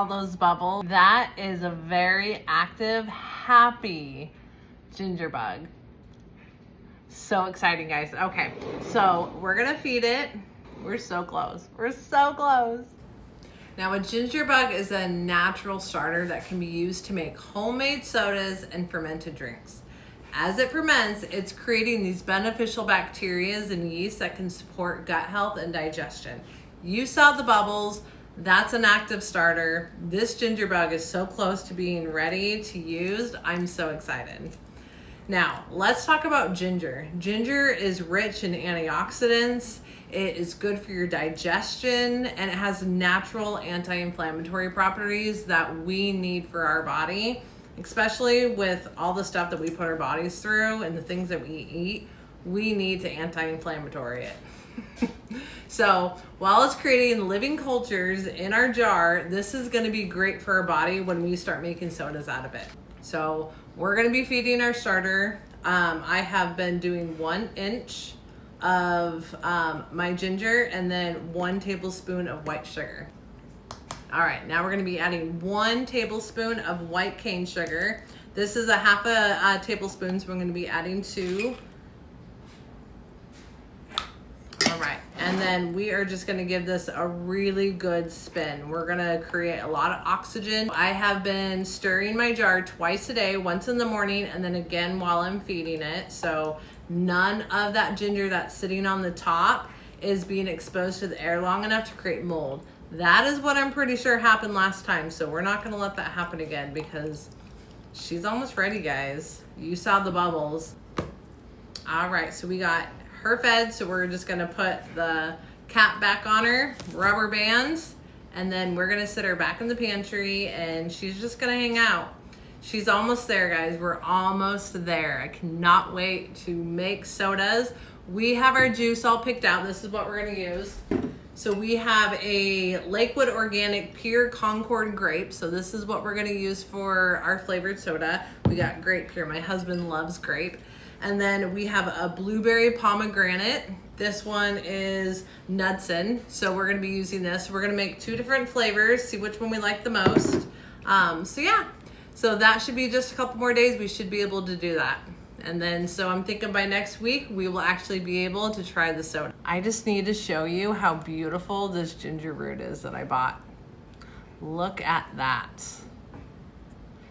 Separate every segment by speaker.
Speaker 1: all those bubbles. That is a very active, happy ginger bug. So exciting, guys. Okay, so we're gonna feed it. We're so close. We're so close. Now, a ginger bug is a natural starter that can be used to make homemade sodas and fermented drinks. As it ferments, it's creating these beneficial bacteria and yeast that can support gut health and digestion. You saw the bubbles. That's an active starter. This ginger bug is so close to being ready to use. I'm so excited. Now, let's talk about ginger. Ginger is rich in antioxidants. It is good for your digestion, and it has natural anti-inflammatory properties that we need for our body, especially with all the stuff that we put our bodies through and the things that we eat. We need to anti-inflammatory it. So while it's creating living cultures in our jar, this is going to be great for our body when we start making sodas out of it. So we're going to be feeding our starter. I have been doing 1 inch of my ginger and then 1 tablespoon of white sugar. All right, now we're going to be adding 1 tablespoon of white cane sugar. This is a half a tablespoon, so we're going to be adding 2. All right, and then we are just gonna give this a really good spin. We're gonna create a lot of oxygen. I have been stirring my jar twice a day, once in the morning and then again while I'm feeding it. So none of that ginger that's sitting on the top is being exposed to the air long enough to create mold. That is what I'm pretty sure happened last time. So we're not gonna let that happen again because she's almost ready, guys. You saw the bubbles. All right, so we got her fed, so we're just gonna put the cap back on her, rubber bands, and then we're gonna sit her back in the pantry and she's just gonna hang out. She's almost there, guys. We're almost there. I cannot wait to make sodas. We have our juice all picked out. This is what we're gonna use. So we have a Lakewood Organic Pure Concord grape. So this is what we're gonna use for our flavored soda. We got grape pure. My husband loves grape. And then we have a blueberry pomegranate. This one is Knudsen. So we're gonna be using this. We're gonna make 2 different flavors, see which one we like the most. So yeah, so that should be just a couple more days. We should be able to do that. And then, so I'm thinking by next week, we will actually be able to try the soda. I just need to show you how beautiful this ginger root is that I bought. Look at that.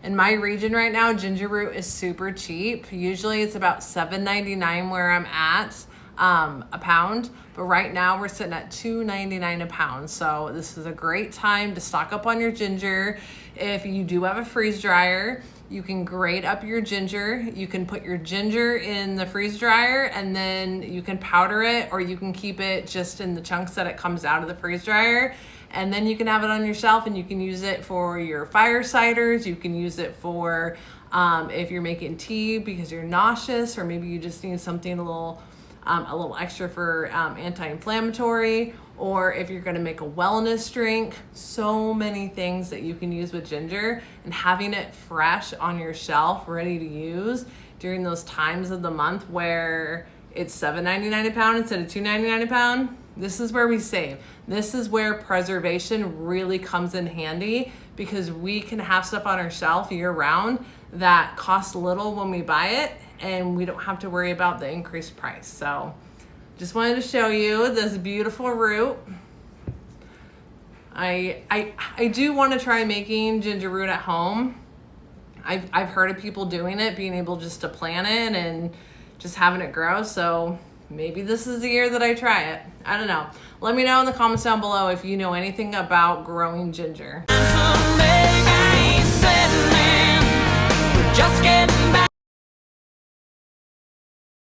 Speaker 1: In my region right now, ginger root is super cheap. Usually it's about $7.99 where I'm at, a pound. But right now we're sitting at $2.99 a pound. So this is a great time to stock up on your ginger. If you do have a freeze dryer, you can grate up your ginger. You can put your ginger in the freeze dryer and then you can powder it, or you can keep it just in the chunks that it comes out of the freeze dryer. And then you can have it on your shelf and you can use it for your fire ciders. You can use it for if you're making tea because you're nauseous, or maybe you just need something a little extra for anti-inflammatory, or if you're gonna make a wellness drink. So many things that you can use with ginger, and having it fresh on your shelf, ready to use during those times of the month where it's $7.99 a pound instead of $2.99 a pound. This is where we save. This is where preservation really comes in handy, because we can have stuff on our shelf year round that costs little when we buy it, and we don't have to worry about the increased price. So just wanted to show you this beautiful root. I do want to try making ginger root at home. I've heard of people doing it, being able just to plant it and just having it grow. So maybe this is the year that I try it. I don't know. Let me know in the comments down below if you know anything about growing ginger.
Speaker 2: Just getting back.